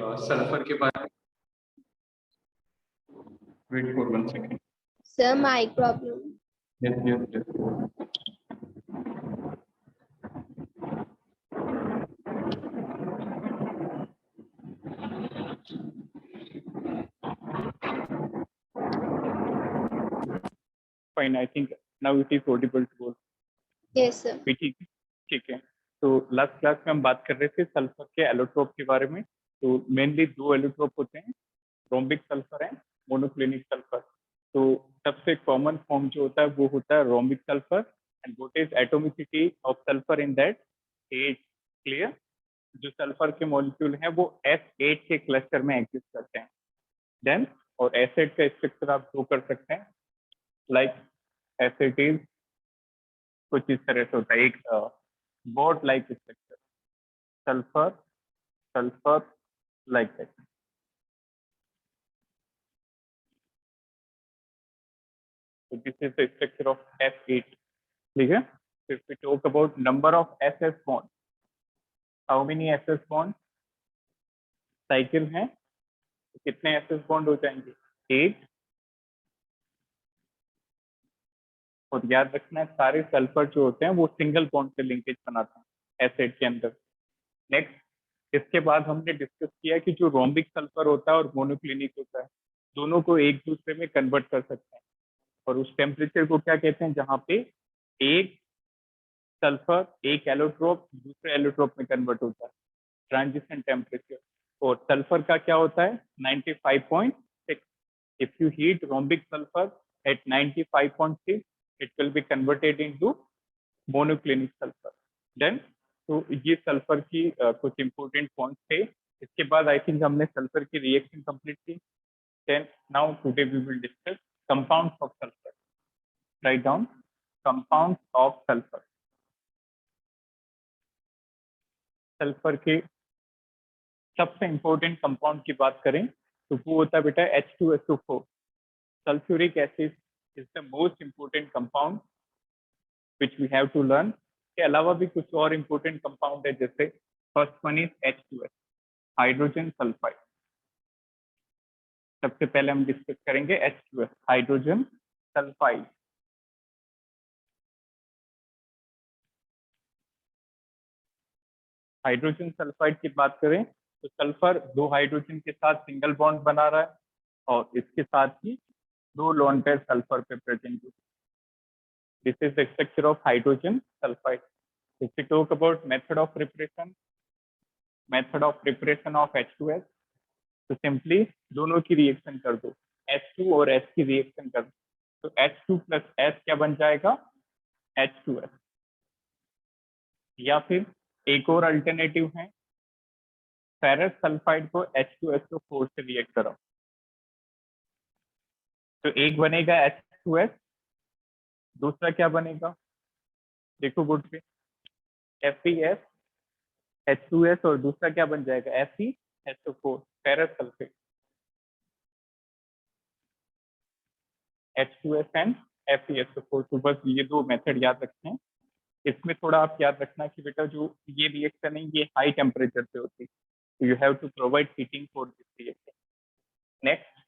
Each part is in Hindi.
सल्फर के बारे में wait for 1 second. Sir, mic problem. Yes yes yes. Fine, I think now it is audible to all. Yes, sir. ठीक है। तो लास्ट क्लास में हम बात कर रहे थे सल्फर के एलोट्रोप के बारे में। तो मेनली दो एलोट्रोप होते हैं, rhombic sulphur and monoclinic sulphur. तो सबसे कॉमन फॉर्म जो होता है वो होता है rhombic sulphur and what is atomicity of sulphur in that 8। Clear? जो सल्फर के मॉलिक्यूल हैं वो S8 के क्लस्टर में एग्जिस्ट करते हैं। देन और एसिड का स्ट्रक्चर आप शो कर सकते हैं, लाइक एसिड कुछ इस तरह से होता है, एक boat like structure, sulphur sulphur like that. So this is the structure of S8. ठीक है? So if we talk about number of SS bonds, how many SS bonds? Cycle है तो कितने SS बॉन्ड हो जाएंगे? 8। और याद रखना है सारे सल्फर जो होते हैं वो सिंगल बॉन्ड से लिंकेज बनाते हैं एसिड के अंदर। नेक्स्ट, इसके बाद हमने डिस्कस किया कि जो रोम्बिक सल्फर होता है और मोनोक्लिनिक होता है, दोनों को एक दूसरे में कन्वर्ट कर सकते हैं। और उस टेम्परेचर को क्या कहते हैं जहाँ पे एक सल्फर एक एलोट्रोप दूसरे एलोट्रोप में कन्वर्ट होता है, ट्रांजिशन टेम्परेचर। और सल्फर का क्या होता है? 95.6। If you heat rhombic sulphur at 95.6 it will be converted into monoclinic sulfur. Then तो ये सल्फर की कुछ इंपॉर्टेंट पॉइंट्स थे। इसके बाद आई थिंक हमने सल्फर की रिएक्शन कंप्लीट की। Then now today we will discuss compounds of sulphur. Write down compounds of sulphur. Sulphur के सबसे इंपॉर्टेंट कंपाउंड की बात करें तो वो होता है बेटा H2SO4। Sulphuric acid is the most important compound which we have to learn। के अलावा भी कुछ और इंपॉर्टेंट कंपाउंड है, जैसे first one is H2S, hydrogen sulphide. सबसे पहले हम डिस्कस करेंगे H2S, hydrogen sulphide. Hydrogen sulphide की बात करें तो सल्फर दो हाइड्रोजन के साथ सिंगल बॉन्ड बना रहा है और इसके साथ ही दो लोन पेयर सल्फर पे प्रेजेंट है। This is the structure of hydrogen sulfide. If we talk about method of preparation of H2S, तो सिंपली दोनों की रिएक्शन कर दो, H2 और S की रिएक्शन कर दो, तो H2 प्लस S क्या बन जाएगा? H2S। या फिर एक और अल्टरनेटिव है, फेरस सल्फाइड को H2SO4 से रिएक्ट करो, तो एक बनेगा H2S, दूसरा क्या बनेगा? देखो बोर्ड पे, FeS H2S और दूसरा क्या बन जाएगा? FeSO4, ferrous sulphate. H2S and FeSO4। तो बस ये दो मेथड याद रखते हैं। इसमें थोड़ा आप याद रखना कि बेटा जो ये रिएक्शन है ये हाई टेम्परेचर पे होती है, तो you have to provide heating for this reaction. Next,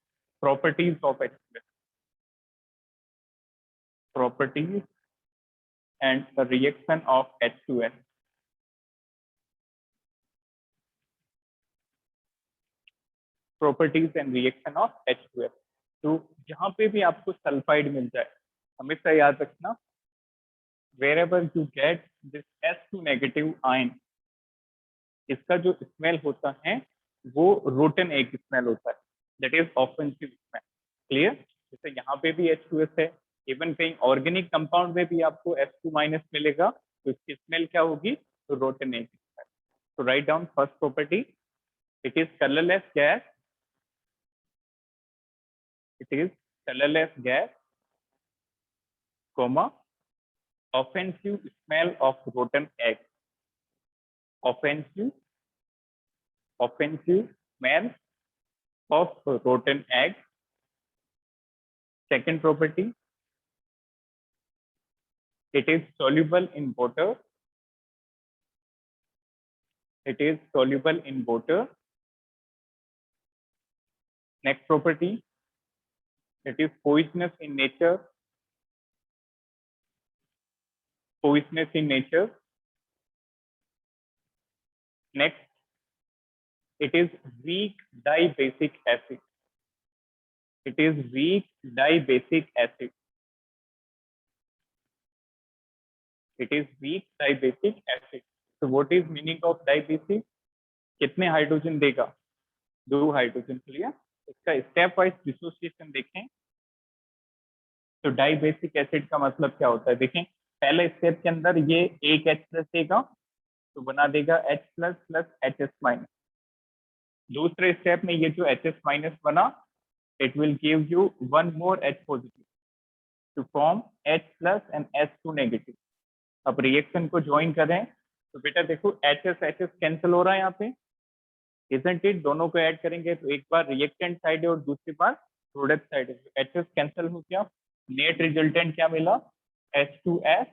properties of H2S, properties and reaction of H2S। Properties and reaction of H2S। तो जहां पे भी आपको सल्फाइड मिल जाए, हमेशा याद रखना, wherever you get this S2 negative ion, इसका जो स्मेल होता है वो रोटन एग स्मेल होता है, that is offensive smell. Clear? जैसे यहाँ पे भी H2S है, इवन कहीं ऑर्गेनिक कंपाउंड में भी आपको S2 माइनस मिलेगा, तो इसकी स्मेल क्या होगी? तो रोटन एग स्मेल। तो write down first property, it is colourless gas, it is colorless gas, comma, offensive smell of rotten egg, offensive smell of rotten egg। Second property, it is soluble in water, it is soluble in water Next property, it is poisonous in nature. Poisonous in nature. Next, it is weak dibasic acid. It is weak dibasic acid. It is weak dibasic acid. So what is meaning of dibasic? कितने हाइड्रोजन देगा? 2 हाइड्रोजन. क्लियर? इसका स्टेप वाइज डिसोसिएशन देखें तो डाइबेसिक एसिड का मतलब क्या होता है? देखें, पहले स्टेप के अंदर ये एक H प्लस देगा तो बना देगा H plus plus HS minus. दूसरे स्टेप में ये जो HS माइनस बना, it will give you one more H positive to form H plus and S2 negative. अब रिएक्शन को ज्वाइन करें तो बेटा देखो HS HS कैंसिल हो रहा है यहाँ पे, isn't it? दोनों को ऐड करेंगे तो एक बार रिएक्टेंट साइड है और दूसरी बार प्रोडक्ट साइड है. HS कैंसिल हो गया, नेट रिजल्टेंट क्या मिला? H2S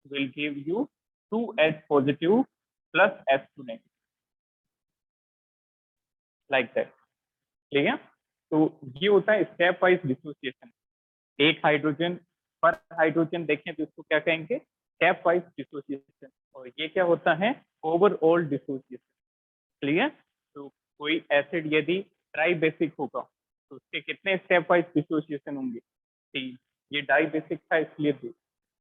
will give you 2H positive plus S2 negative. Like that. ठीक है? तो ये होता है स्टेप वाइज डिसोसिएशन. एक हाइड्रोजन पर हाइड्रोजन देखें तो इसको क्या कहेंगे? Step wise dissociation. और ये क्या होता है? Overall dissociation. क्लियर? तो कोई एसिड यदि ट्राइबेसिक होगा तो उसके कितने स्टेप वाइज डिसोसिएशन होंगे? 3. ये डाइबेसिक था इसलिए 2.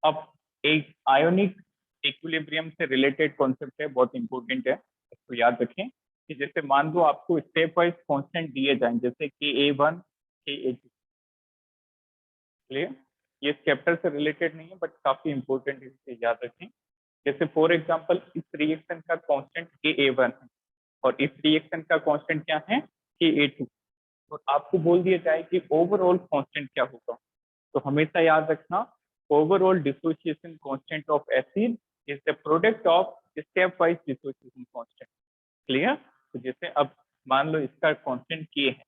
अब एक आयोनिक इक्विलिब्रियम से रिलेटेड कॉन्सेप्ट है, बहुत इंपॉर्टेंट है, इसको याद रखें कि जैसे मान लो आपको स्टेप वाइज कांस्टेंट दिए जाएं जैसे Ka1 Ka2. क्लियर? ये चैप्टर से रिलेटेड नहीं है बट काफी इंपॉर्टेंट है, इसे याद रखें. जैसे फॉर एग्जांपल इस रिएक्शन का कांस्टेंट Ka1 है और इस रिएक्शन का कांस्टेंट क्या है? Ka2. और आपको बोल दिया जाए कि ओवरऑल कांस्टेंट क्या होगा, तो हमेशा याद रखना overall dissociation constant of acid is the product of step wise dissociation constant. Clear? तो जैसे अब मान लो इसका कांस्टेंट K है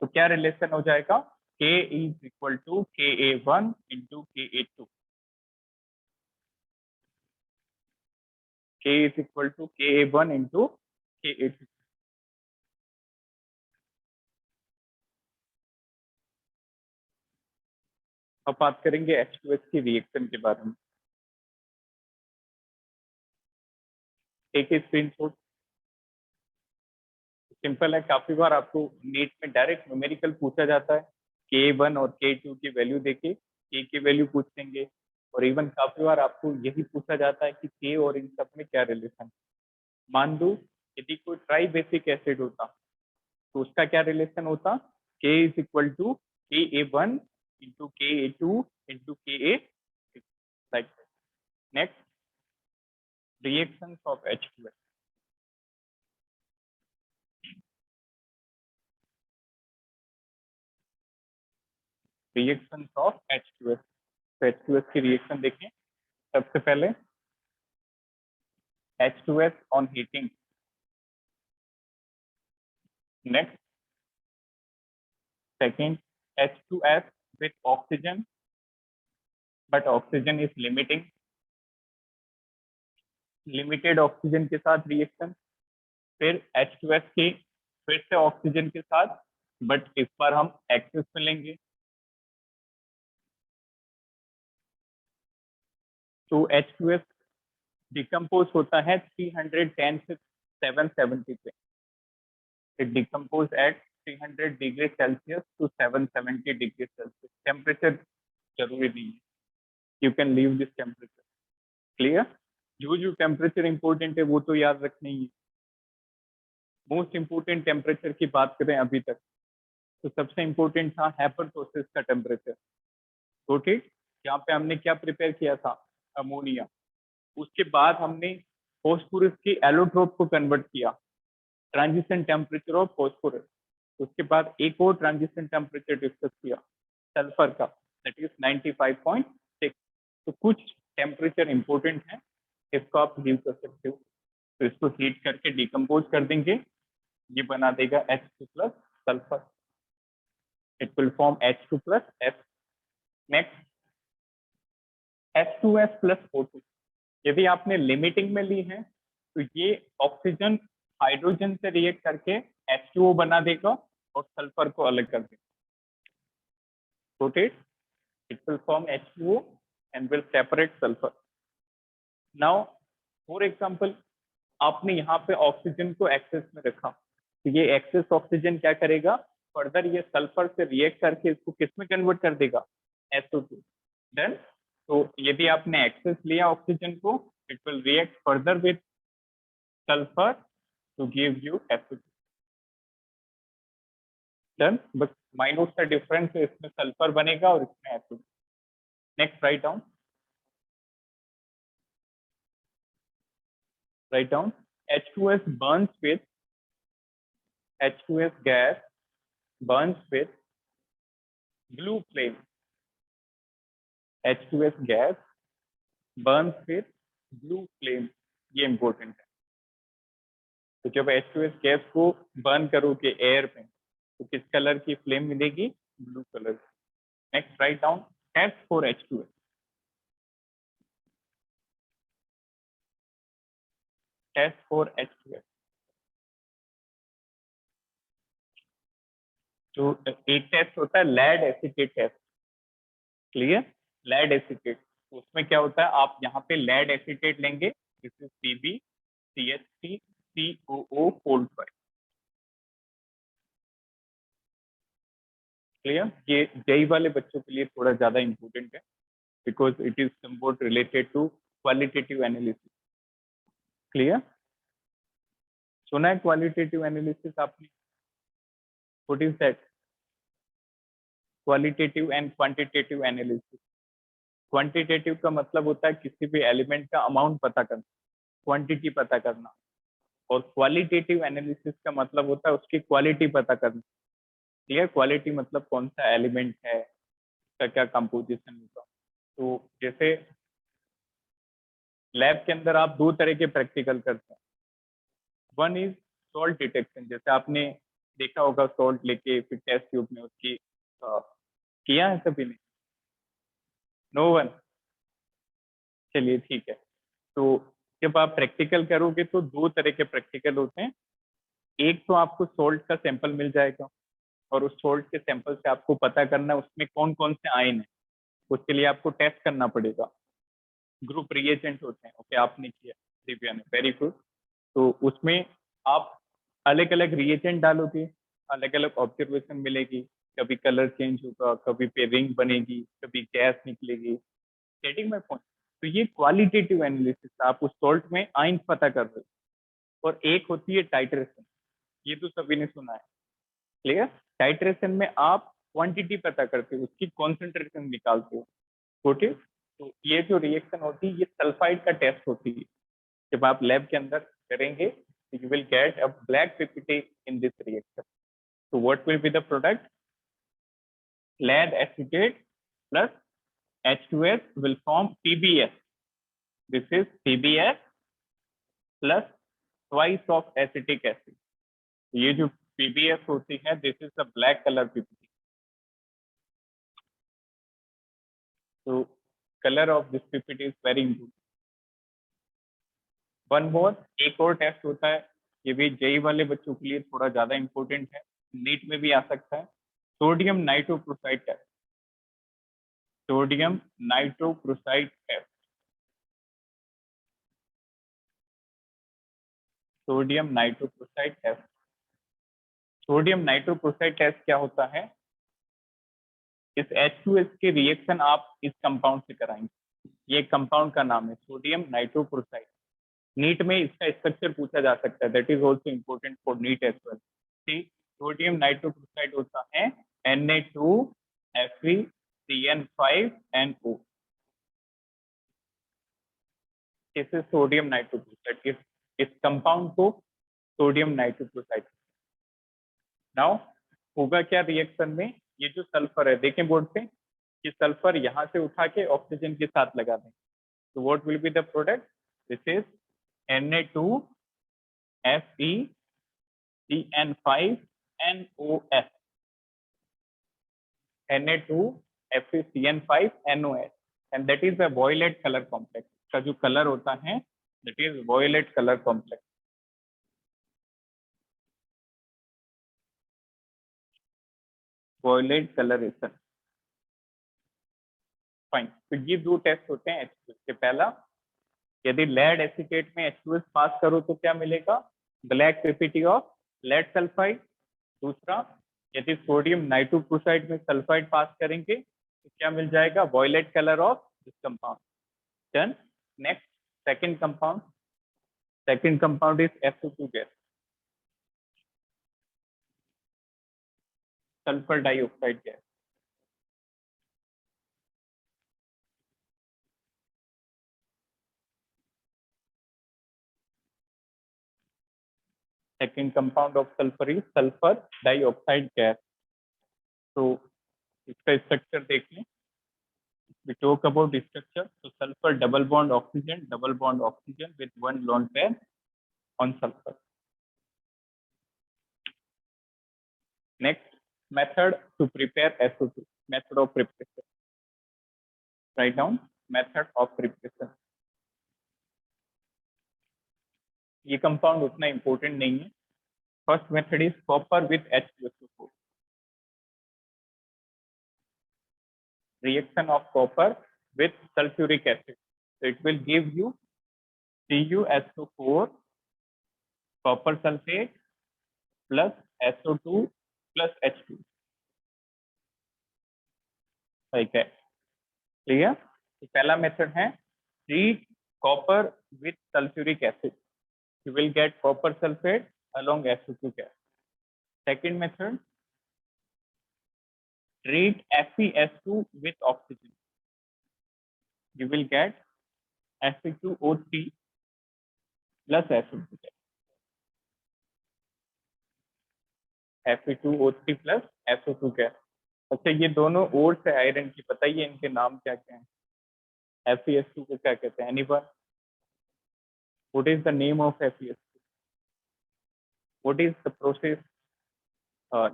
तो क्या रिलेशन हो जाएगा? K is equal to Ka1 into Ka2. K is equal to Ka1 into Ka2. अब बात करेंगे H2S की रिएक्शन के बारे में. एक स्क्रीनशॉट. सिंपल है, काफी बार आपको नीट में डायरेक्ट न्यूमेरिकल पूछा जाता है. K1 और K2 की वैल्यू देके K की वैल्यू पूछ लेंगे और इवन काफी बार आपको यही पूछा जाता है कि K और इन सब में क्या रिलेशन. मान लो यदि कोई ट्राइबेसिक एसिड होता तो उसका क्या रिलेशन होता? K is equal to Ka1 into Ka2 into Ka. Like next, reactions of H2S. Reactions of H2S. तो H2S की रिएक्शन देखें. सबसे पहले H2S on heating. Next, second, H2S with oxygen, but oxygen is limiting. Limited oxygen के साथ रिएक्शन. फिर H2S की फिर से ऑक्सीजन के साथ, बट इस बार हम एक्सेस में लेंगे. तो H2S डिकम्पोज होता है 310 से 770 पे. It decompose at 300 degree Celsius to 770 degree Celsius. Temperature जरूरी नहीं है, you can leave this temperature. Clear? जो टेम्परेचर इंपॉर्टेंट है वो तो याद रखना ही है. मोस्ट इंपोर्टेंट टेम्परेचर की बात करें अभी तक तो सबसे इंपॉर्टेंट था हाइपरटोसिस का टेम्परेचर. तो ठीक, यहाँ पे हमने क्या प्रिपेयर किया था? अमोनिया. उसके बाद हमने फॉस्फोरस की एलोट्रोप को कन्वर्ट किया, ट्रांजिशन टेम्परेचर ऑफ फॉस्फोरस. उसके बाद एक और ट्रांजिशन टेम्परेचर डिस्कस किया सल्फर का, दैट इज 95.6. तो कुछ टेम्परेचर इंपॉर्टेंट है, इसको आप लीव कर सकते हो. तो इसको हीट करके डिकम्पोज कर देंगे, ये बना देगा H2 plus sulphur. It will form H2 plus S. Next, H2S plus O2. यदि आपने लिमिटिंग में ली है तो ये ऑक्सीजन हाइड्रोजन से रिएक्ट करके H2O बना देगा और सल्फर को अलग कर देगा। Rotate, it will form H2O and will separate sulfur. Now, for example, आपने यहाँ पे ऑक्सीजन को एक्सेस में रखा, तो ये एक्सेस ऑक्सीजन क्या करेगा, फर्दर ये सल्फर से रिएक्ट करके इसको किस में कन्वर्ट कर देगा, SO2। देन तो यदि आपने एक्सेस लिया ऑक्सीजन को, it will react further with sulphur to give you SO2। Done, बस माइन्यूट सा डिफरेंस है, इसमें सल्फर बनेगा और इसमें SO2। Next write down, H2S burns with H2S gas burns with blue flame. H2S gas burns with blue flame, ये इंपॉर्टेंट है। तो जब H2S गैस को बर्न करोगे एयर में, तो किस कलर की फ्लेम मिलेगी, blue colour. Next write down S for H2S। S for H2S। तो एक टेस्ट होता है lead acetate test, clear, lead acetate. तो उसमें क्या होता है, आप यहाँ पे लेड एसीटेट लेंगे, दिस इज CbCH3COO4। क्लियर, ये जेई वाले बच्चों के लिए थोड़ा ज्यादा इंपॉर्टेंट है, because it is somewhat related to qualitative analysis. Clear, सुना है क्वालिटेटिव एनालिसिस आपने, what is that, qualitative and quantitative analysis. Quantitative का मतलब होता है किसी भी एलिमेंट का अमाउंट पता करना, क्वांटिटी पता करना, और क्वालिटेटिव एनालिसिस का मतलब होता है उसकी क्वालिटी पता करना। क्लियर, क्वालिटी मतलब कौन सा एलिमेंट है, उसका क्या कंपोजिशन होगा। तो जैसे लैब के अंदर आप दो तरह के प्रैक्टिकल करते हैं, वन इज सॉल्ट डिटेक्शन, जैसे आपने देखा होगा सॉल्ट लेके फिर टेस्ट ट्यूब में उसकी किया है सभी ने, नो वन, चलिए ठीक है। तो जब आप प्रैक्टिकल करोगे तो दो तरह के प्रैक्टिकल होते हैं, एक तो आपको सॉल्ट का सैंपल मिल जाएगा और उस सॉल्ट के सैंपल से आपको पता करना है उसमें कौन कौन से आयन है, उसके लिए आपको टेस्ट करना पड़ेगा, ग्रुप रिएजेंट होते हैं। ओके, आपने किया, दिव्या ने, वेरी गुड। तो उसमें आप अलग अलग रिएजेंट डालोगे, अलग अलग ऑब्जर्वेशन मिलेगी, कभी कलर चेंज होगा, कभी पे रिंग बनेगी, कभी गैस निकलेगी, गेटिंग माय पॉइंट। तो ये क्वालिटेटिव एनालिसिस, आप उस सॉल्ट में आयन पता कर रहे हो। और एक होती है टाइट्रेशन, ये तो सभी ने सुना है, क्लियर। टाइट्रेशन में आप क्वांटिटी पता करते हो, उसकी कॉन्सेंट्रेशन निकालते हो, ओके। तो ये जो रिएक्शन होती है ये सल्फाइड का टेस्ट होती है, जब आप लैब के अंदर करेंगे तो you will get a black PPT in this reaction. तो what will be the product, lead acetate plus H2S will form PBS. This is PBS plus twice of acetic acid. ये जो PBS होती है, this is the black color PPT. So color of this PPT is very important. One more, एक और टेस्ट होता है, ये भी जेई वाले बच्चों के लिए थोड़ा ज्यादा इंपॉर्टेंट है, नीट में भी आ सकता है, sodium nitrochloride test. Sodium nitrochloride test, sodium nitrochloride test. Sodium nitrochloride test क्या होता है, इस H2S के रिएक्शन आप इस कंपाउंड से कराएंगे, ये कंपाउंड का नाम है सोडियम नाइट्रोक्लोराइड। नीट में इसका स्ट्रक्चर पूछा जा सकता है, that is also important for NEET as well. ठीक, सोडियम नाइट्रोक्लोराइड होता है Na2Fe3N5NO, इसे सोडियम नाइट्रोक्लोराइड, इस कंपाउंड को सोडियम नाइट्रोक्लोराइड। नाउ होगा क्या रिएक्शन में, ये जो सल्फर है, देखें बोर्ड पे, कि सल्फर यहाँ से उठा के ऑक्सीजन के साथ लगा दें, तो what will be the product, this is Na2FeCN5NOS, Na2FeCN5NOS, and that is a violet color complex। का जो कलर होता है that is violet color complex। Violet coloration. Fine, तो ये दो टेस्ट होते हैं H2S के। पहला, यदि लेड एसीटेट में H2S पास करो तो क्या मिलेगा? Black PPT of lead sulphide. दूसरा, यदि सोडियम नाइट्रोक्लोराइड में सल्फाइड पास करेंगे तो क्या मिल जाएगा? Violet colour of this compound. Done. Next, second compound. Second compound is SO2 gas, sulphur dioxide gas. Second compound of sulphur is sulphur dioxide gas. तो इसका स्ट्रक्चर देख लें। We talk about structure. So sulfur double bond oxygen with one lone pair on sulfur. Next, method to prepare SO2. Method of preparation. Write down method of preparation. ये कंपाउंड उतना इंपॉर्टेंट नहीं है। First method is copper with H2SO4. Reaction of copper with sulfuric acid. So it will give you CuSO4 copper sulfate plus SO2 plus H2. ठीक है, क्लियर? तो पहला मेथड है treat copper with sulfuric acid. You will get copper sulfate along SO2 gas. Second method, treat FeS2 with oxygen. You will get Fe2O3 plus SO2 gas. Fe2O3 plus SO2 gas. अच्छा, ये दोनों ओर्स है आयरन की, बताइए इनके नाम क्या क्या हैं? FeS2 को क्या कहते हैं? Anyone? What is the name of FeS2? What is the process?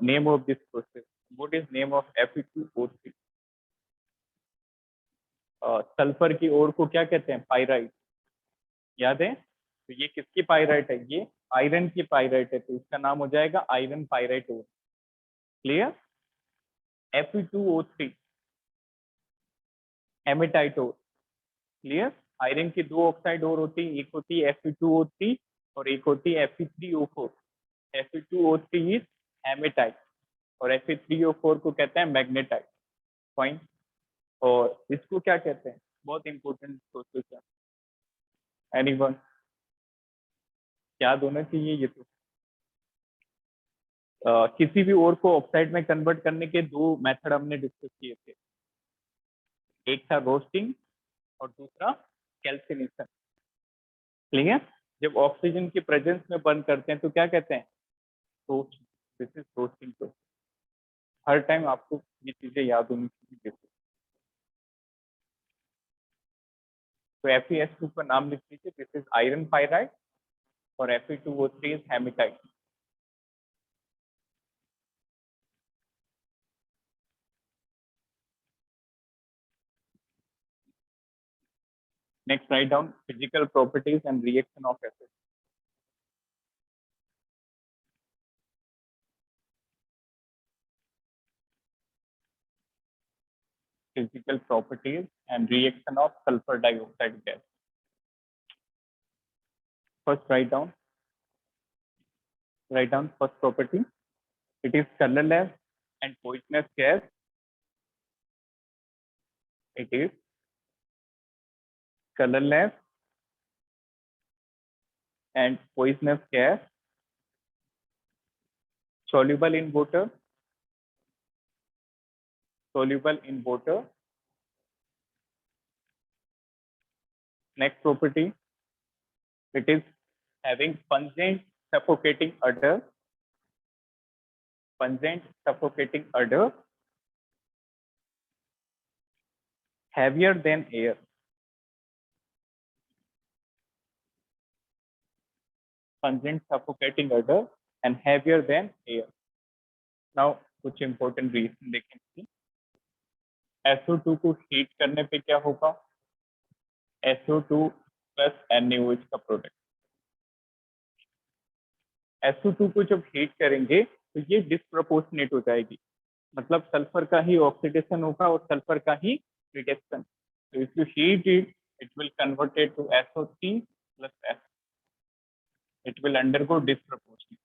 Name of this process? What is name of Fe2O3? Sulphur की ओर को क्या कहते हैं? पाइराइट। याद है? तो ये किसकी पाइराइट है? ये आयरन की पाइराइट है, तो इसका नाम हो जाएगा आयरन पाइराइट ओर। क्लियर? Fe2O3 हेमेटाइट ओर। क्लियर? आयरन की दो ऑक्साइड और होती है, एक होती है Fe2O3 और एक होती है Fe3O4। Fe2O3 इज हेमेटाइट और Fe3O4 को कहते हैं मैग्नेटाइट। पॉइंट। और इसको क्या कहते हैं? बहुत इंपॉर्टेंट प्रोसेस है। एनीवन? याद होना चाहिए ये तो। किसी भी ओर को ऑक्साइड में कन्वर्ट करने के दो मेथड हमने डिस्कस किए थे। एक था रोस्टिंग और दूसरा कैल्सिनेशन। क्लियर? जब ऑक्सीजन की प्रेजेंस में बर्न करते हैं तो क्या कहते हैं? Roast. This is roasting process. Her time आपको ये चीजें याद होनी चाहिए। तो FeS2 का नाम लिख लीजिए, दिस इज आयरन पाइराइट और Fe2O3 is haematite. Next, write down physical properties and reaction of acid. Physical properties and reaction of sulfur dioxide gas. First, write down first property. It is colorless and poisonous gas. It is colorless and poisonous gas, soluble in water. Next property, it is having pungent suffocating odor. Heavier than air. Pungent suffocating odor and heavier than air. Now कुछ important reason देखेंगे। SO2 को हीट करने पे क्या होगा? SO2 plus NaOH का प्रोडक्ट। SO2 को जब हीट करेंगे तो ये डिस्प्रोपोर्शनेट हो जाएगी। मतलब सल्फर का ही ऑक्सीडेशन होगा और सल्फर का ही रिडक्शन। तो if you heat it will converted to SO3 plus S. It will undergo disproportionate.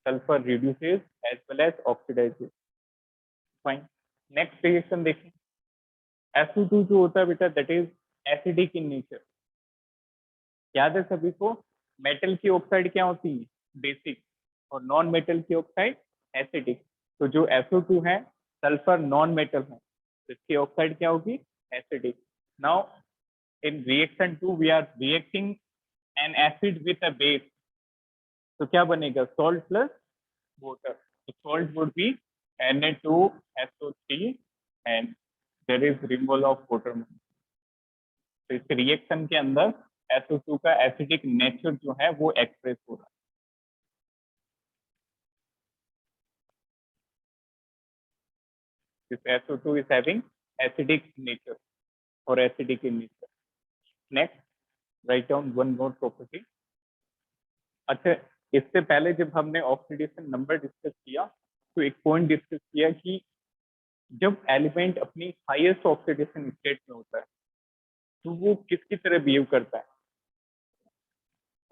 Sulfur reduces as well as oxidizes. Fine. Next reaction देखें। SO2 जो होता है बेटा that is acidic in nature. याद है सभी को, मेटल की ऑक्साइड क्या होती है? बेसिक, और नॉन मेटल की ऑक्साइड एसिडिक। तो जो SO2 है सल्फर नॉन मेटल है, तो इसकी ऑक्साइड क्या होगी? Acidic. Now in reaction 2 we are reacting an acid with a base, तो क्या बनेगा? Salt plus water. तो salt would be Na2SO3 and there is removal of water. तो इस रिएक्शन के अंदर SO2 का एसिडिक नेचर जो है वो एक्सप्रेस हो रहा है। This SO2 is having acidic nature or acidic in nature. Next, write down one more property. अच्छा, इससे पहले जब हमने ऑक्सीडेशन नंबर डिस्कस किया तो एक पॉइंट डिस्कस किया कि जब एलिमेंट अपनी हाईएस्ट ऑक्सीडेशन स्टेट में होता है तो वो किसकी तरह बिहेव करता है?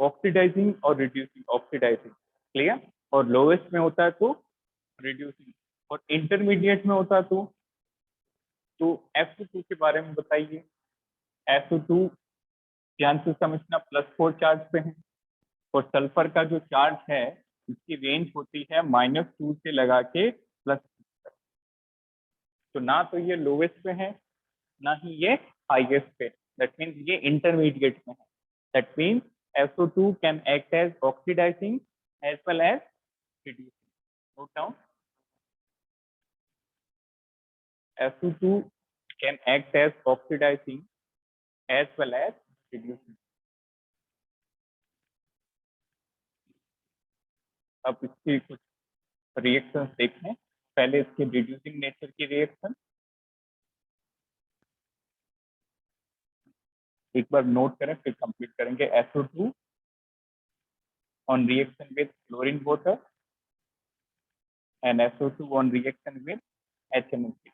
ऑक्सीडाइजिंग और रिड्यूसिंग। Oxidising, clear? और लोवेस्ट में होता है तो रिड्यूसिंग, और इंटरमीडिएट में होता है तो SO2 के बारे में बताइए। SO2 ध्यान से समझना, +4 चार्ज पे है, और सल्फर का जो चार्ज है इसकी रेंज होती है -2 से लगा के +6 तक। तो ना तो ये लोवेस्ट पे है ना ही ये हाईएस्ट पे, दैट मीन्स ये इंटरमीडिएट में है। That means SO2 can act as oxidising as well as reducing. Note down, SO2 can act as oxidizing as well as reducing. अब इसकी कुछ रिएक्शंस देखें। पहले इसके रिड्यूसिंग नेचर की रिएक्शन एक बार नोट करें फिर कंप्लीट करेंगे। SO2 on reaction with chlorine water and SO2 on reaction with HNO3.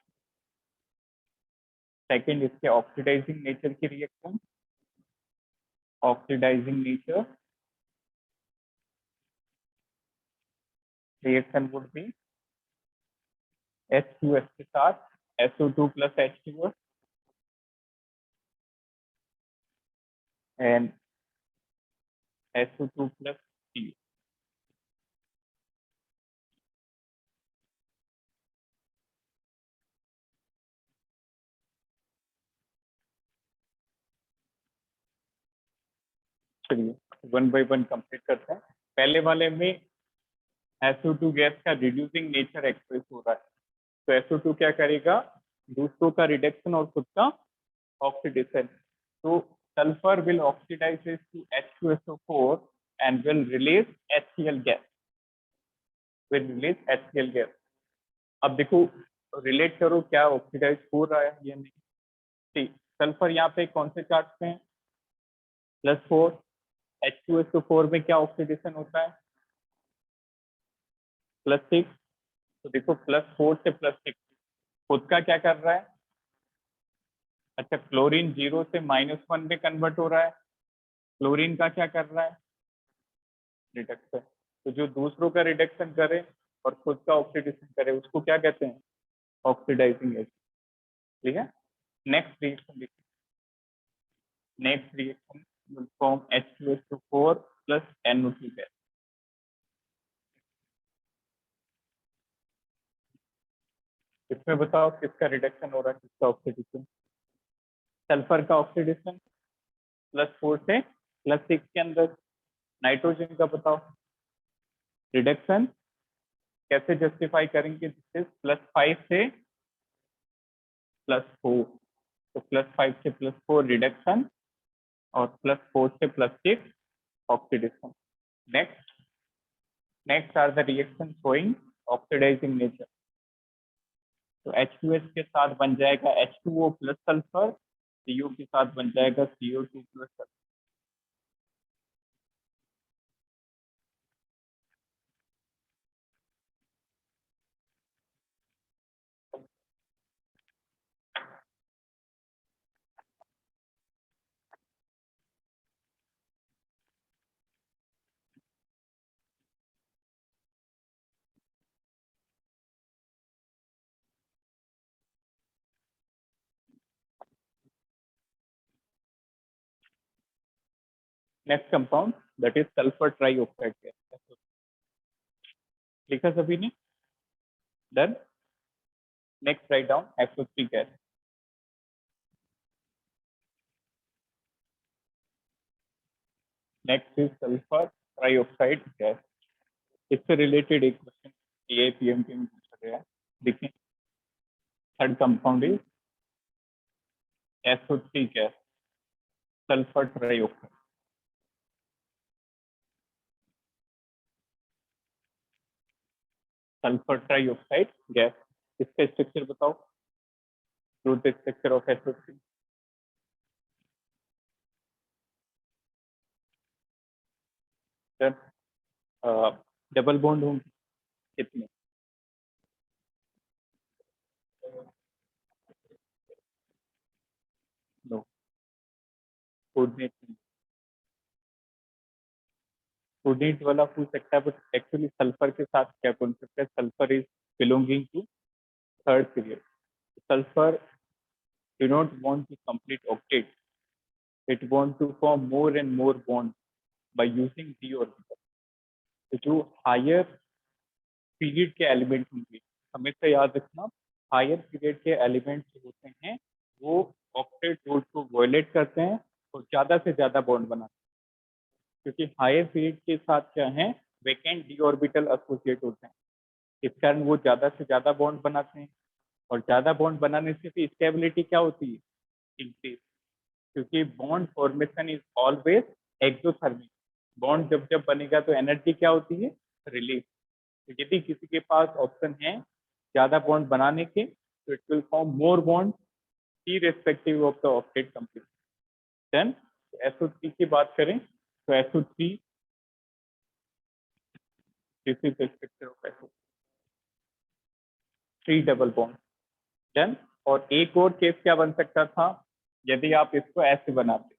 Second, इसके ऑक्सीडाइजिंग नेचर की reaction. Oxidising nature reaction would be H2S के साथ SO2 plus H2O and SO2 plus CO. चलिए वन बाय वन कंप्लीट करते हैं। पहले वाले में SO2 गैस का रिड्यूसिंग नेचर एक्सप्रेस हो रहा है, तो SO2 क्या करेगा? दूसरों का रिडक्शन और खुद का ऑक्सीडेशन। तो sulphur will oxidise to H2SO4 and will release HCl gas, will release HCl gas. अब देखो रिलेट करो, क्या ऑक्सीडाइज हो रहा है या नहीं? ठीक, सल्फर यहाँ पे कौन से चार्ज पे है? +4। H2SO4 में क्या ऑक्सीडेशन होता है? +6। तो देखो +4 से +6 खुद का क्या कर रहा है? अच्छा, क्लोरीन 0 से -1 में कन्वर्ट हो रहा है। क्लोरीन का क्या कर रहा है? रिडक्शन। तो जो दूसरों का रिडक्शन करे और खुद का ऑक्सीडेशन करे उसको क्या कहते हैं? Oxidising agent. ठीक है, नेक्स्ट रिएक्शन देखिए। Next reaction will form H2SO4 plus NO2 gas. इसमें बताओ किसका रिडक्शन हो रहा है, किसका ऑक्सीडेशन? सल्फर का ऑक्सीडेशन +4 से +6 के अंदर। नाइट्रोजन का बताओ रिडक्शन कैसे जस्टिफाई करेंगे? +5 से +4, तो +5 से +4 रिडक्शन और +4 से +6 oxidation. Next are the reaction showing oxidising nature. तो H2S के साथ बन जाएगा H2O प्लस सल्फर, CO के साथ बन जाएगा CO2 plus sulphur. Next compound that is sulphur trioxide gas. लिखा सभी ने? Done. Next write down SO3 gas. Next is sulphur trioxide gas. इससे रिलेटेड एक क्वेश्चन PMT में पूछा गया है, देखिए। Third compound is SO3 gas, sulphur trioxide. Sulphur trioxide gas, इसका स्ट्रक्चर बताओ। The structure of SO3। Double bond होंगे कितने? नो, कोऑर्डिनेट कोऑर्डिनेट वाला पूछ सकता है, बट एक्चुअली सल्फर के साथ क्या कॉन्सेप्ट है? Sulphur is belonging to third period. Sulphur do not want to complete octet. It wants to form more and more bonds by using d orbital. तो जो हायर पीरियड के एलिमेंट होंगे, हमेशा याद रखना, हायर पीरियड के एलिमेंट्स जो होते हैं वो ऑक्टेट रूल को वायलेट करते हैं और ज्यादा से ज्यादा बॉन्ड बनाते हैं, क्योंकि हायर पीरियड के साथ क्या है, वैकेंट डी ऑर्बिटल एसोसिएट होते हैं। इस कारण वो ज्यादा से ज्यादा बॉन्ड बनाते हैं, और ज्यादा बॉन्ड बनाने से भी स्टेबिलिटी क्या होती है? इंक्रीज, क्योंकि bond formation is always exothermic. Bond जब जब बनेगा तो एनर्जी क्या होती है? रिलीज। तो यदि किसी के पास ऑप्शन है ज्यादा बॉन्ड बनाने के, तो it will form more bond irrespective of the octet completion. Then SO3 की बात करें तो SO3 this is the structure of SO3, 3 double bond. Then और एक और केस क्या बन सकता था, यदि आप इसको ऐसे बनाते,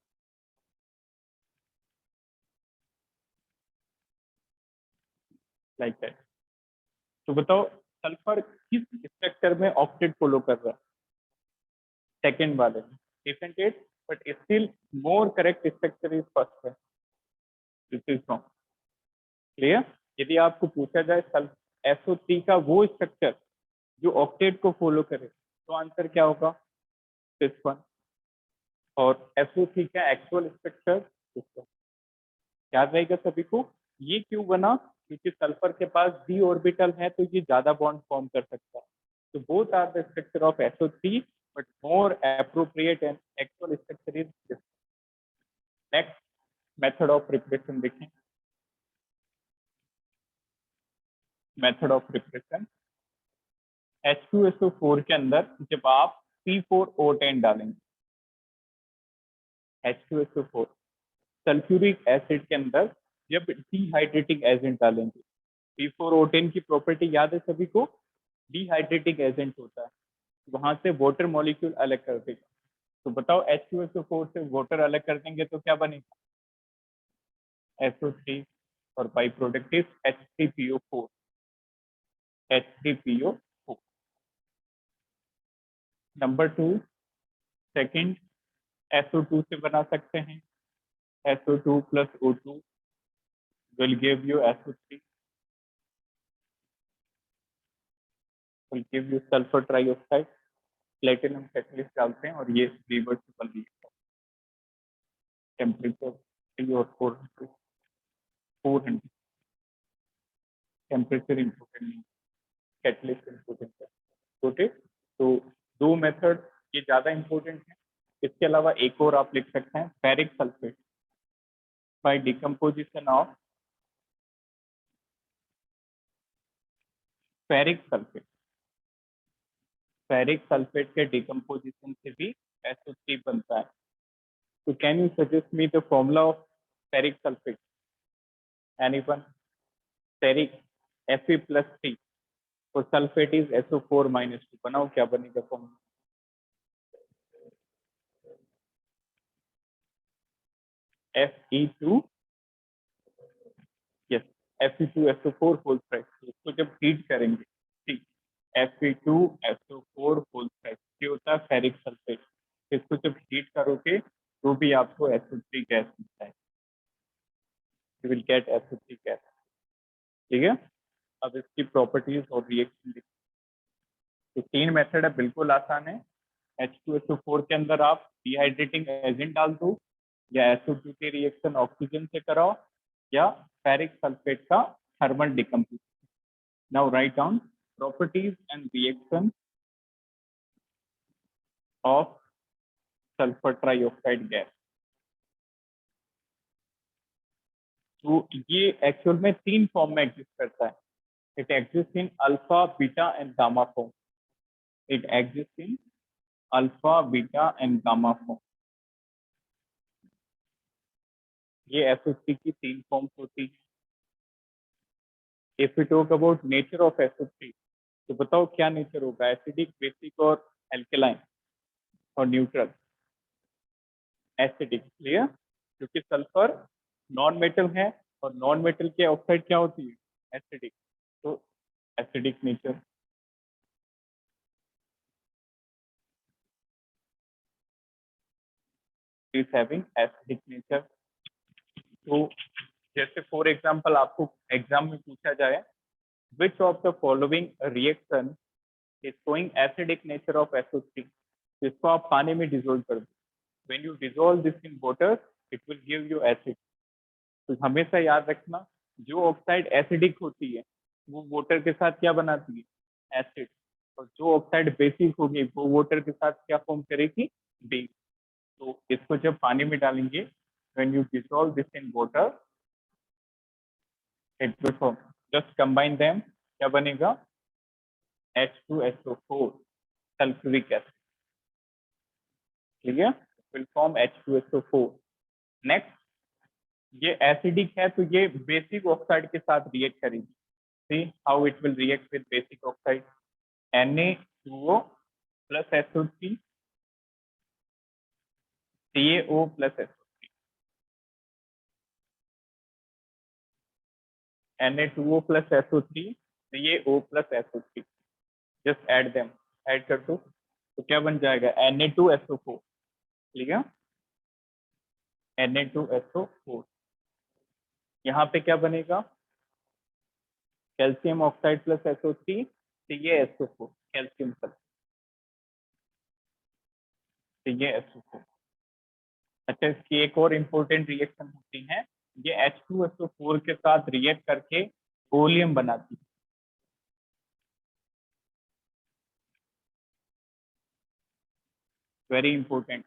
लाइक दैट। तो बताओ सल्फर किस स्ट्रक्चर में ऑक्टेट फॉलो कर रहा है? सेकेंड वाले में, different it, but still more correct structure is first है। This is wrong. क्लियर? यदि आपको पूछा जाए SO3 का वो स्ट्रक्चर जो ऑक्टेट को फॉलो करे, तो आंसर क्या होगा? This one. और SO3 का एक्चुअल स्ट्रक्चर दिस वन। याद रहेगा सभी को? ये क्यों बना? क्योंकि सल्फर के पास d ऑर्बिटल है, तो ये ज्यादा बॉन्ड फॉर्म कर सकता है। तो both are the structure of SO3, but more appropriate and actual structure is this. Next method of preparation देखें। मेथड ऑफ प्रिपरेशन, H2SO4 के अंदर जब आप C4O10 डालेंगे, H2SO4 सल्फ्यूरिक एसिड के अंदर जब डिहाइड्रेटिंग एजेंट डालेंगे, C4O10 की प्रॉपर्टी याद है सभी को? डिहाइड्रेटिंग एजेंट होता है, वहां से वाटर मॉलिक्यूल अलग कर देगा। तो बताओ H2SO4 से वाटर अलग कर देंगे तो क्या बनेगा? SO3, और by product is H3PO4। H3PO4। Number 2, second SO2 से बना सकते हैं। SO2 plus O2 will give you SO3, will give you sulfur trioxide। Platinum catalyst डालते हैं और ये रिवर्सिबल रिएक्शन। टेम्परेचर 3 और 400। टेम्परेचर इम्पोर्टेंट नहीं, कैटलिस्ट इम्पोर्टेंट है। ओके, तो दो मेथड ये ज्यादा इम्पोर्टेंट है। इसके अलावा एक और आप लिख सकते हैं, ferric sulphate by decomposition of ferric sulphate. Ferric sulphate के डिकम्पोजिशन से भी SO3 बनता है। तो can you suggest me the formula of ferric sulphate? Anyone? Ferric Fe+3 और सल्फेट इज SO4-2। बनाओ क्या बनेगा formula? Fe2, yes, Fe2SO4 whole fraction. इसको जब हीट करेंगे, ठीक, Fe2SO4 होल फ्रैक्शन ये होता है फेरिक सल्फेट। इसको जब हीट करोगे तो भी आपको SO3 गैस मिलता है। You will gate SO3 gas. ठीक है, अब इसकी प्रॉपर्टीज और रिएक्शन लिख। तो 3 मेथड है, बिल्कुल आसान है। H2SO4 के अंदर आप डिहाइड्रेटिंग एजेंट डाल दो, या SO2 के रिएक्शन ऑक्सीजन से कराओ, या फेरिक सल्फेट का thermal decomposition. Now right down properties and reaction of sulphur trioxide gas. तो ये एक्चुअल में 3 फॉर्म में एग्जिस्ट करता है। It exist in alpha, beta and gamma form. It exist in alpha, beta and gamma form. ये SO3 की 3 फॉर्म्स होती है। If you talk about nature of SO3, तो बताओ क्या नेचर होगा, एसिडिक, बेसिक और एल्केलाइन और न्यूट्रल? एसिडिक। क्लियर? क्योंकि सल्फर नॉन मेटल है और नॉन मेटल की ऑक्साइड क्या होती है? एसिडिक। तो acidic nature. Is having acidic nature. तो जैसे फॉर एग्जांपल आपको एग्जाम में पूछा जाए, which of the following reaction is showing acidic nature of SO3, तो इसको आप पानी में डिसोल्व कर दो। when you dissolve this in water it will give you acid। तो हमेशा याद रखना, जो ऑक्साइड एसिडिक होती है वो वाटर के साथ क्या बनाती है? एसिड। और जो ऑक्साइड बेसिक होगी वो वाटर के साथ क्या फॉर्म करेगी? बेस। तो इसको जब पानी में डालेंगे, when you dissolve this in water it will form, just combine them, क्या बनेगा? H2SO4 sulphuric acid. ठीक है, will form H2SO4। नेक्स्ट, ये एसिडिक है तो ये बेसिक ऑक्साइड के साथ रिएक्ट करेगी। See how it will react with basic oxide. Na2O plus SO3, CaO plus SO3, Na2O plus SO3, CaO plus SO3, just add them, add कर दो तो क्या बन जाएगा? Na2SO4। ठीक है, Na2SO4। यहाँ पे क्या बनेगा? Calcium oxide plus SO3, CaSO4, calcium sulphate, CaSO4। अच्छा, इसकी एक और इम्पोर्टेंट रिएक्शन होती है, ये H2SO4 के साथ रिएक्ट करके ओलियम बनाती है। Very important.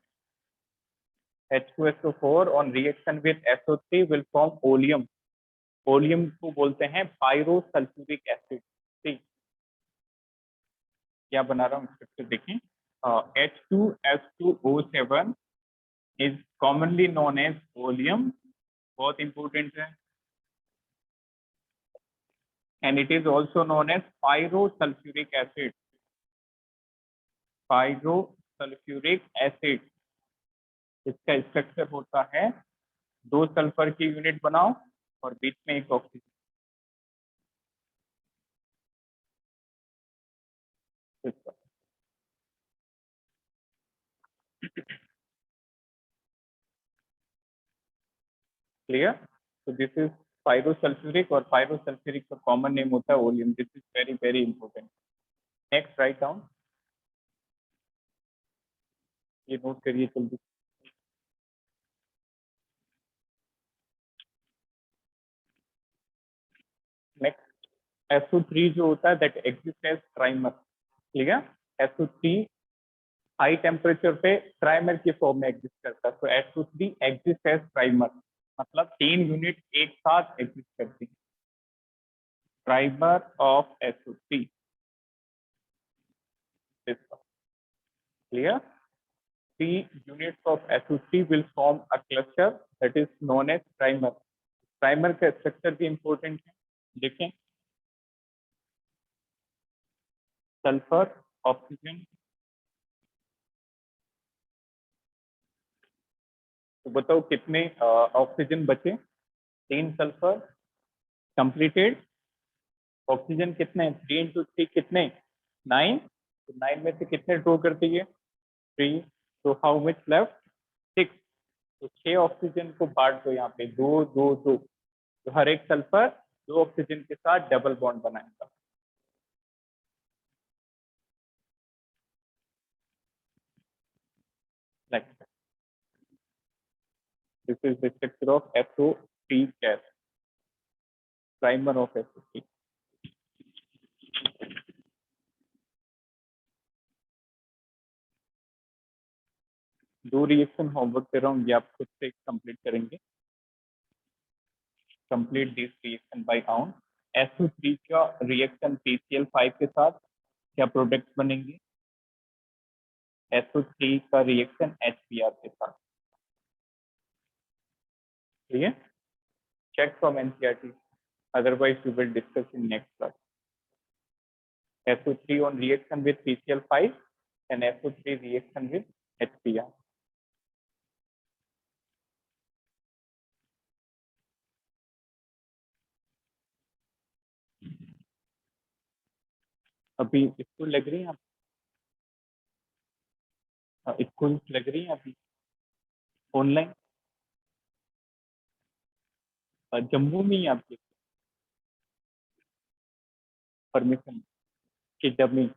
H2SO4 on reaction with SO3 will form oleum. Oleum को बोलते हैं पायरोसल्फ्यूरिक एसिड। ठीक, क्या बना रहा हूँ स्ट्रक्चर देखें। H2S2O7 is commonly known as oleum, बहुत इंपॉर्टेंट है, and it is also known as pyrosulfuric acid। pyrosulfuric acid, इसका स्ट्रक्चर होता है 2 सल्फर की यूनिट बनाओ और बीच में एक ऑक्सीजन। क्लियर? तो दिस इज पायरोसल्फ्यूरिक, और पायरोसल्फ्यूरिक का कॉमन नेम होता है oleum. This is very very important. Next, write down, ये नोट करिए जल्दी। नेक्स्ट, SO3 जो होता है दैट एग्जिस्ट एज ट्राइमर। ठीक है, SO3 हाई टेम्परेचर पे ट्राइमर के फॉर्म में एग्जिस्ट करता है। तो SO3 एग्जिस्ट एज ट्राइमर, मतलब 3 यूनिट एक साथ एग्जिस्ट करती है। Trimer of SO3। Clear? 3 units of SO3 will form a cluster that is known as trimer। Trimer का स्ट्रक्चर भी इंपॉर्टेंट है, देखें। सल्फर, ऑक्सीजन, तो बताओ कितने ऑक्सीजन बचे? 3 सल्फर कंप्लीटेड। ऑक्सीजन कितने? 3 into 3 कितने? 9। तो 9 में से कितने ड्रॉ करती है? 3। तो हाउ मच लेफ्ट? 6। तो 6 ऑक्सीजन को बांट दो यहाँ पे, 2 2 2। तो हर एक सल्फर 2 ऑक्सीजन के साथ डबल बॉन्ड बनाएगा। Next. This is the structure of SO3 gas, primer of SO3. दो रिएक्शन होमवर्क दे रहा हूँ, ये आप खुद से कंप्लीट करेंगे। Complete this reaction by count. SO3 का रिएक्शन PCl5 के साथ क्या प्रोडक्ट बनेंगे? SO3 का रिएक्शन HBr के साथ। ठीक है, check from NCERT, otherwise we will discuss in next class. SO3 on reaction with PCl5 and SO3 reaction with HBr. अभी स्कूल लग रही है आप? स्कूल लग रही है अभी ऑनलाइन? जम्मू में ही आपकी परमिशन की dummy,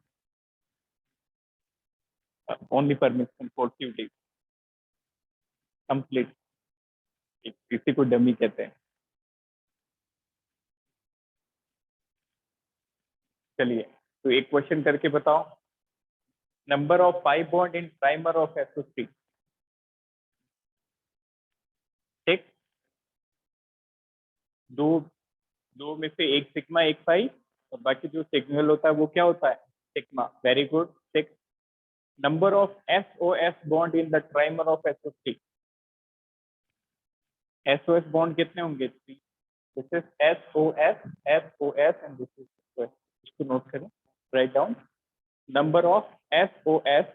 only permission for few days complete, इसी को डमी कहते हैं। चलिए, तो एक क्वेश्चन करके बताओ। Number of 5 bond in primer of SO3। ठीक, दो में से एक सिग्मा एक पाई और बाकी जो सिग्नल होता है वो क्या होता है? Sigma. Very good. 6 number of SOS bond in the trimer of SO3। SOS bond कितने होंगे? 3। This is SOS and this is SOS। इसको नोट करें, write down. Number of SOS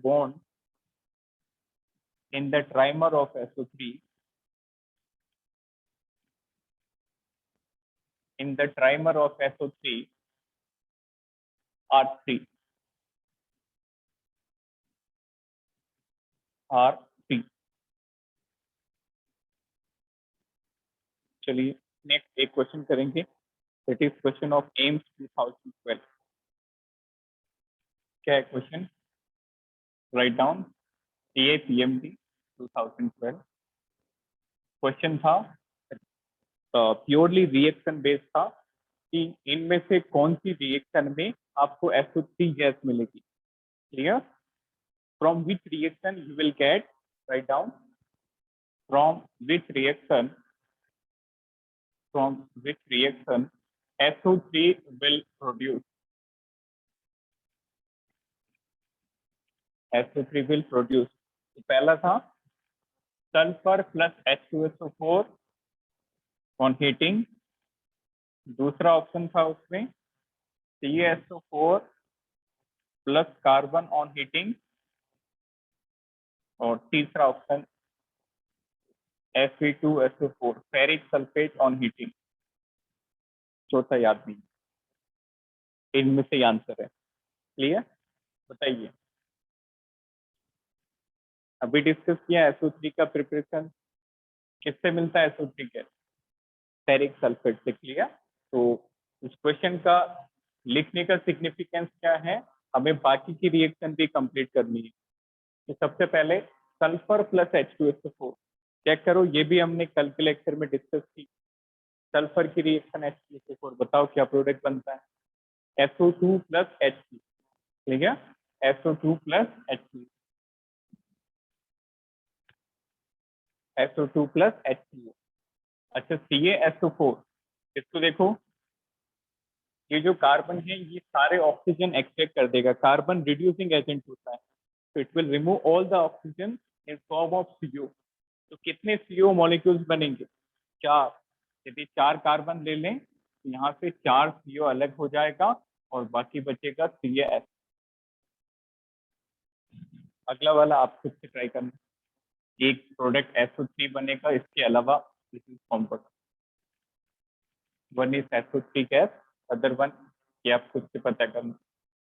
bond in the trimer of SO3 are 3। चलिए नेक्स्ट एक क्वेश्चन करेंगे, it is question of AIIMS 2012। क्या है question? Write down, CAPMD 2012। Question था प्योरली रिएक्शन बेस्ड था कि इनमें से कौन सी रिएक्शन में आपको SO3 गैस मिलेगी। Clear? From which reaction you will gate, write down, from which reaction SO3 will produce तो पहला था sulphur plus H2SO4 on heating, दूसरा ऑप्शन था उसमें CaSO4 plus carbon on heating, और तीसरा option Fe2SO4 ferric sulphate on heating. चौथा याद नहीं, इनमें से आंसर है। क्लियर? बताइए। अभी डिस्कस किया SO3 का प्रिपरेशन किससे मिलता है? SO3 गैस फेरिक सल्फेट से। क्लियर? तो इस क्वेश्चन का लिखने का सिग्निफिकेंस क्या है, हमें बाकी की रिएक्शन भी कंप्लीट करनी है। तो सबसे पहले सल्फर प्लस H2SO4 चेक करो, ये भी हमने कल के लेक्चर में डिस्कस की। सल्फर की रिएक्शन H2SO4, बताओ क्या प्रोडक्ट बनता है? SO2 plus H2। ठीक है, SO2 plus H2, SO2 plus H2। अच्छा, CaSO4, इसको देखो, ये जो कार्बन है ये सारे ऑक्सीजन एक्सट्रैक्ट कर देगा, कार्बन रिड्यूसिंग एजेंट होता है, तो it will remove all the oxygen in form of CO। तो कितने CO मॉलिक्यूल्स बनेंगे? 4। यदि 4 कार्बन ले लें तो यहाँ से 4 CO अलग हो जाएगा और बाकी बचेगा CaS। अगला वाला आप खुद से ट्राई करना, एक प्रोडक्ट SO3 बनेगा, इसके अलावा this is compound, one is SO3 gas, other one ये आप खुद से पता करना,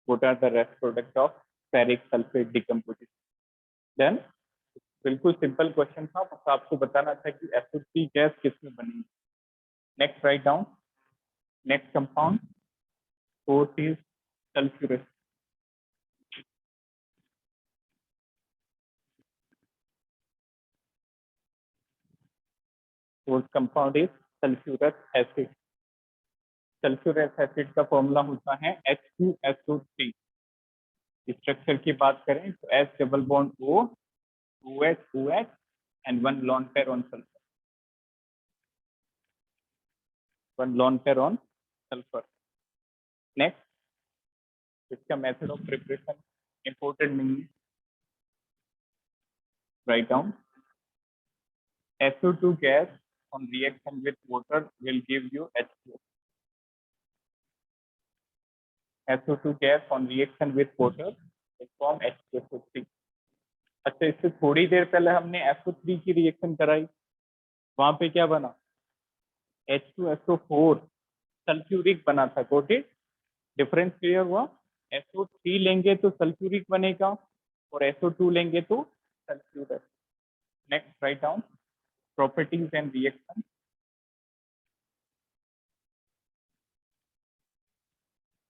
what are the rest product of ferric sulphate decomposition. Then बिल्कुल सिंपल क्वेश्चन था, बस आपको बताना था कि SO3 गैस किसमें बनी। Next write down. Next compound fourth is sulphurous. Fourth compound is sulphurous acid. Sulphurous acid का फॉर्मूला होता है H2SO3। स्ट्रक्चर की बात करें तो S double bond O, OH and one lone pair on sulfur. One lone pair on sulfur. Next, इसका method of preparation important नहीं है. Write down. SO2 gas on reaction with water will give you H2O. SO2 gas on reaction with water will form H2SO3. अच्छा, इससे थोड़ी देर पहले हमने SO3 की रिएक्शन कराई, वहां पे क्या बना? H2SO4 सल्फ्यूरिक बना था। कोटेड डिफरेंस क्लियर हुआ? SO3 लेंगे तो सल्फ्यूरिक बनेगा और SO2 लेंगे तो sulphurous. Next write down properties and reaction.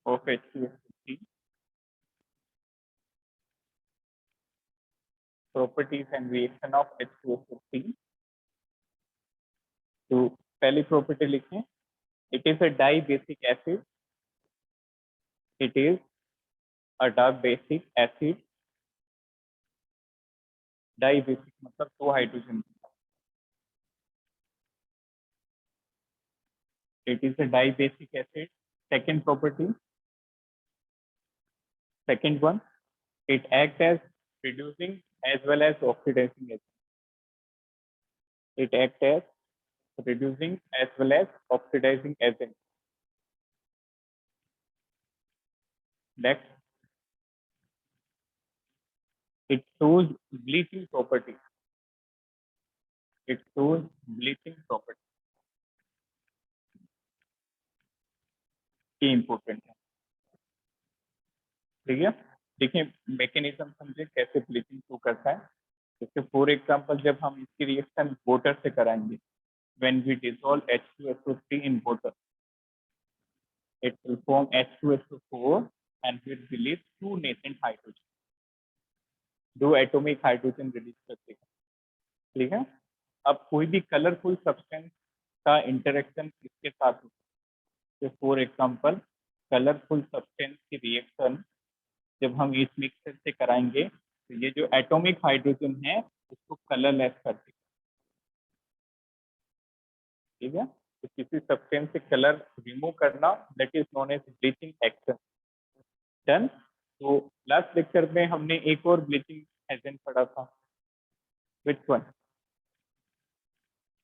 Of H2SO3। Properties and reaction of H2SO3। तो पहली प्रॉपर्टी लिखें, it is a dibasic acid. It is a dibasic acid. Dibasic मतलब दो hydrogen. It is a dibasic acid. Second property. Second one, it acts as reducing as well as oxidizing agent. It acts as reducing as well as oxidizing agent. Next, it shows bleaching property. It shows bleaching property. ये important है, ठीक है? देखिए मैकेनिज्म समझे कैसे ब्लीचिंग शो करता है। जैसे फॉर एग्जांपल जब हम इसकी रिएक्शन वाटर से कराएंगे, when we dissolve H2SO3 in water, it will form H2SO4 and will release two nascent hydrogen. दो एटॉमिक हाइड्रोजन रिलीज करते हैं, ठीक है? अब कोई भी कलरफुल सब्सटेंस का इंटरेक्शन इसके साथ होता है। फॉर एग्जांपल कलरफुल सब्सटेंस की रिएक्शन जब हम इस मिक्सर से कराएंगे तो ये जो एटॉमिक हाइड्रोजन है उसको कलरलेस कर देगा, ठीक है? तो किसी सब्सटेंस से कलर रिमूव करना that is known as bleaching action. Done. तो लास्ट लेक्चर में हमने एक और ब्लीचिंग एजेंट पढ़ा था, विच वन?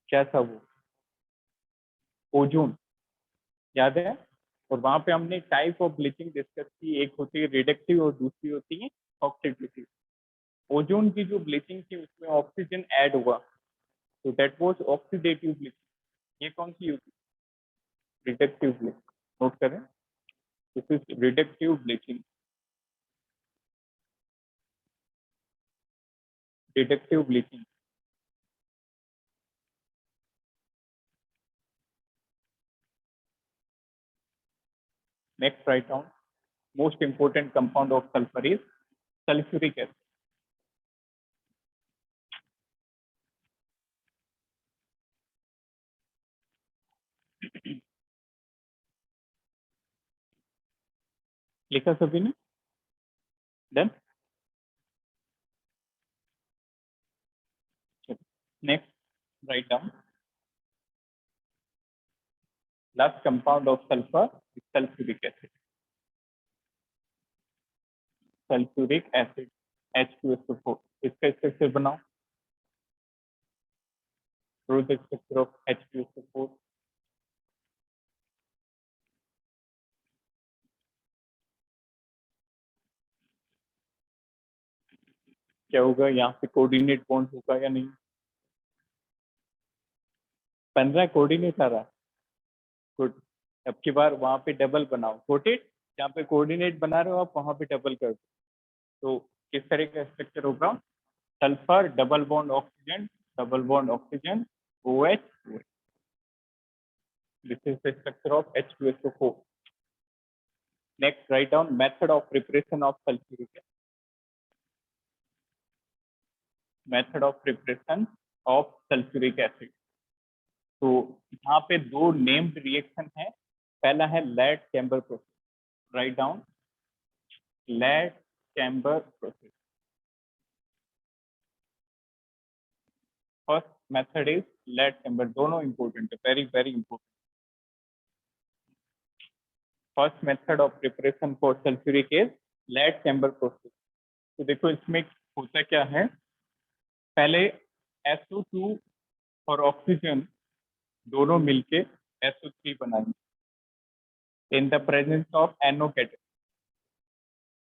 क्या था वो? ओजोन, याद है? और वहां पे हमने टाइप ऑफ ब्लीचिंग डिस्कस की, एक होती है रिडक्टिव और दूसरी होती है ऑक्सीडेटिव। ओजोन की जो ब्लीचिंग थी उसमें ऑक्सीजन ऐड हुआ, तो दैट वाज ऑक्सीडेटिव ब्लीचिंग। ये कौन सी होती? Reductive bleaching. नोट करें, this is reductive bleaching. Reductive bleaching. Next write down most important compound of sulphur is sulphuric acid. लिखा सभी ने? Done. Next write down last compound of sulfur is sulfuric acid. Sulfuric acid H2SO4। इसका स्ट्रक्चर बनाओ। Draw the structure of H2SO4। क्या होगा यहाँ पे? कोऑर्डिनेट बॉन्ड होगा या नहीं? 15 कोऑर्डिनेट आ रहा है। गुड। अब की बार वहां पे डबल बनाओ। कोटेड जहाँ पे कोऑर्डिनेट बना रहे हो आप वहां पे डबल कर दो। तो किस तरह का स्ट्रक्चर होगा? Sulphur double bond oxygen OH. This is the structure of H2SO4. Next, write down method of preparation of sulfuric acid. Method of preparation of sulfuric acid. तो यहाँ पे दो नेम्ड रिएक्शन है. पहला है lead chamber process. Write down lead chamber process. First method is lead chamber. दोनों इंपॉर्टेंट है, very very important. First method of preparation for sulphuric is lead chamber process. तो देखो इसमें होता क्या है, पहले SO2 और ऑक्सीजन दोनों मिलके SO3 बनाएंगे in the presence of NO catalyst.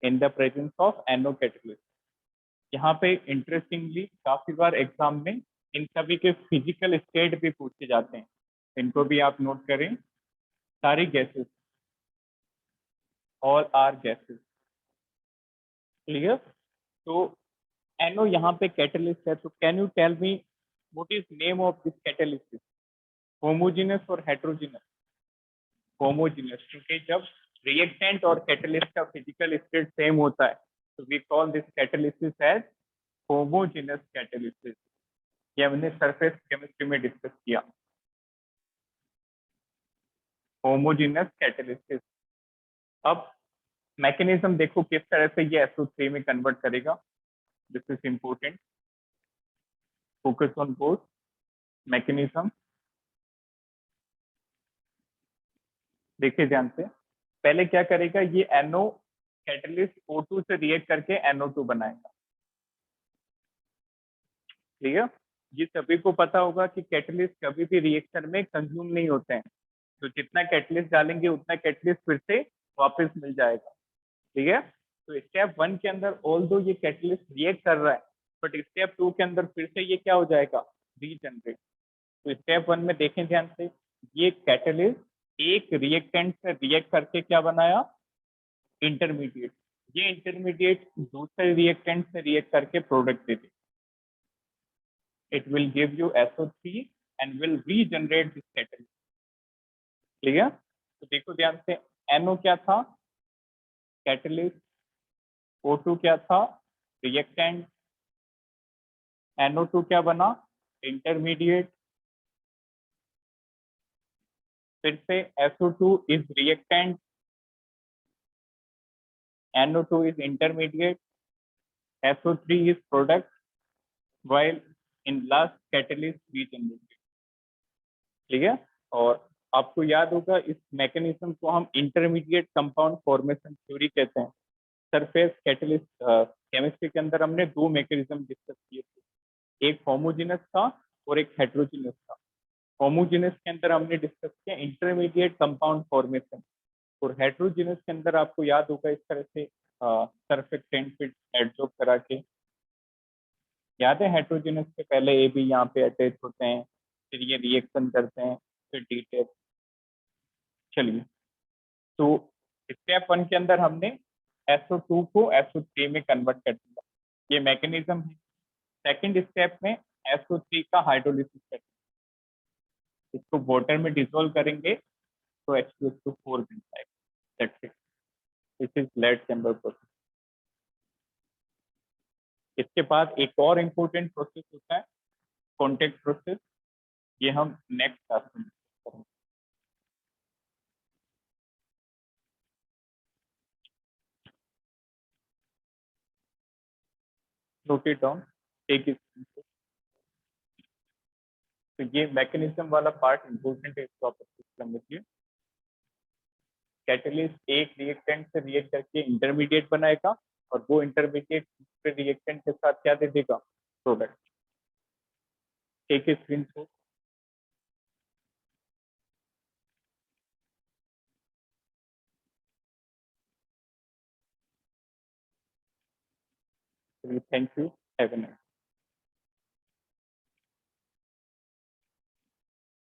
In the presence of NO catalyst. यहाँ पे इंटरेस्टिंगली काफी बार एग्जाम में इन सभी के फिजिकल स्टेट भी पूछे जाते हैं. इनको भी आप नोट करें. सारी gases, all are gases. Clear. तो NO यहाँ पे कैटेलिस्ट है. तो can you tell me what is name of this catalyst? Homogeneous और हेट्रोजेनस? होमोजेनस, क्योंकि जब रिएक्टेंट और कैटेलिस्ट का फिजिकल स्टेट सेम होता है तो we call this catalysis as homogeneous catalysis. ये हमने सरफेस केमिस्ट्री में डिस्कस किया. Homogeneous catalysis. अब मैकेनिज्म देखो किस तरह से ये SO3 में कन्वर्ट करेगा. This is important. Focus on both mechanism. देखिए ध्यान से. पहले क्या करेगा, ये NO कैटलिस्ट O2 से रिएक्ट करके NO2 बनाएगा. ठीक है. ये सभी को पता होगा कि कैटलिस्ट कभी भी रिएक्शन में कंज्यूम नहीं होते हैं. तो जितना कैटलिस्ट डालेंगे उतना कैटलिस्ट फिर से वापस मिल जाएगा. ठीक है. तो स्टेप 1 के अंदर ऑल दो ये कैटलिस्ट रिएक्ट कर रहा है, बट स्टेप 2 के अंदर फिर से ये क्या हो जाएगा, रीजनरेट. तो स्टेप 1 में देखें ध्यान से, ये कैटलिस्ट एक रिएक्टेंट से रिएक्ट करके क्या बनाया, इंटरमीडिएट. ये इंटरमीडिएट दूसरे रिएक्टेंट से रिएक्ट करके प्रोडक्ट देते. It will give you SO3 and will regenerate this catalyst. Clear. तो देखो ध्यान से, NO क्या था, कैटलिस्ट. O2 क्या था, रिएक्टेंट. NO2 क्या बना, इंटरमीडिएट. फिर से SO2 is reactant, NO2 is intermediate, SO3 is product, while in last catalyst regenerated. ठीक है. और आपको याद होगा इस मैकेनिज्म को हम इंटरमीडिएट कंपाउंड फॉर्मेशन थ्योरी कहते हैं. सरफेस कैटलिस्ट केमिस्ट्री के अंदर हमने दो मैकेनिज्म डिस्कस किए थे, एक होमोजेनस था और एक हेट्रोजेनस था. होमोजेनस के अंदर हमने डिस्कस किया इंटरमीडिएट कंपाउंड फॉर्मेशन, और हेट्रोजेनस के अंदर आपको याद होगा इस तरह से सरफेक्टेंट फिट एडजॉर्ब करा के. याद है, हेट्रोजेनस के पहले ए भी यहाँ पे अटैच होते हैं, फिर ये रिएक्शन करते हैं, फिर डीटेच. चलिए, तो स्टेप 1 के अंदर हमने SO2 को SO3 में कन्वर्ट कर दिया. ये मैकेनिज्म है. सेकंड स्टेप में SO3 का हाइड्रोलिसिस करते हैं, इसको वाटर में डिसॉल्व करेंगे तो H2SO4 बन जाएगा. That's it. This is lead chamber process. इसके बाद एक और इम्पोर्टेंट प्रोसेस होता है कॉन्टेक्ट प्रोसेस. ये हम नेक्स्ट क्लास में करेंगे. Note it down, take it. तो ये मैकेनिज्म वाला पार्ट इम्पोर्टेंट है, इसको आप समझिए. कैटलिस्ट एक रिएक्टेंट से रिएक्ट करके इंटरमीडिएट बनाएगा, और वो इंटरमीडिएट दूसरे रिएक्टेंट के साथ क्या दे देगा, product. Take a screenshot. Thank you. Have a nice